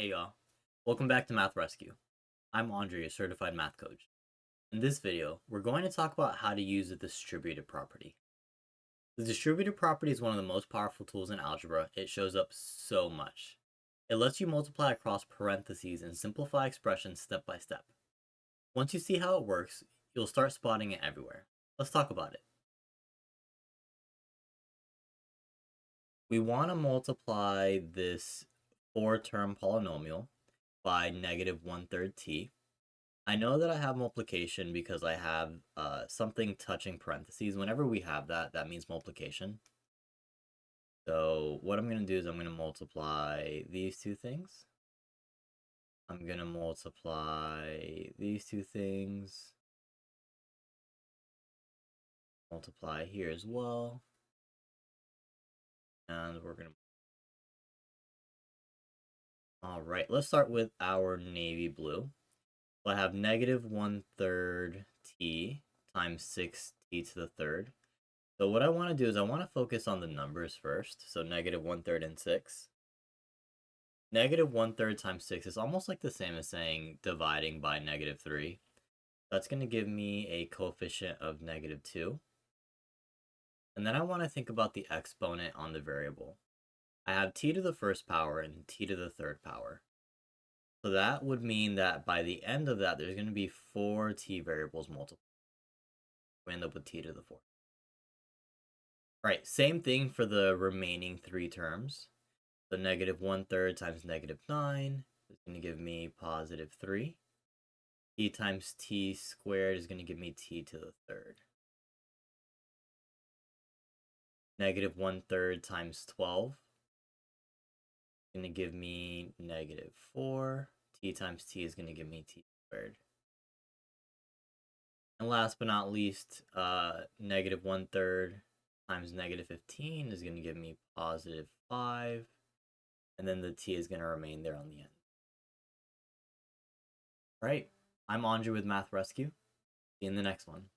Hey y'all, welcome back to Math Rescue. I'm Andre, a certified math coach. In this video, we're going to talk about how to use the distributive property. The distributive property is one of the most powerful tools in algebra. It shows up so much. It lets you multiply across parentheses and simplify expressions step by step. Once you see how it works, you'll start spotting it everywhere. Let's talk about it. We want to multiply this 4-term polynomial by negative 1/3 t. I know that I have multiplication because I have something touching parentheses. Whenever we have that, that means multiplication. So what I'm going to do is I'm going to multiply these two things. I'm going to multiply these two things. Multiply here as well. And we're going to... Alright, let's start with our navy blue. So I have negative 1/3 t times 6t to the third. So what I want to do is I want to focus on the numbers first. So negative 1/3 and 6. Negative 1/3 times 6 is almost like the same as saying dividing by negative 3. That's going to give me a coefficient of negative 2. And then I want to think about the exponent on the variable. I have t to the first power and t to the third power. So that would mean that by the end of that, there's going to be 4 t variables multiplied. We end up with t to the 4th. Alright, same thing for the remaining 3 terms. So negative 1/3 times negative 9 is going to give me positive 3. T times t squared is going to give me t to the third. Negative 1/3 times 12 is going to give me negative 4. T times t is going to give me t squared. And last but not least, negative 1/3 times negative 15 is going to give me positive 5. And then the t is going to remain there on the end. Right. I'm Andre with Math Rescue. See you in the next one.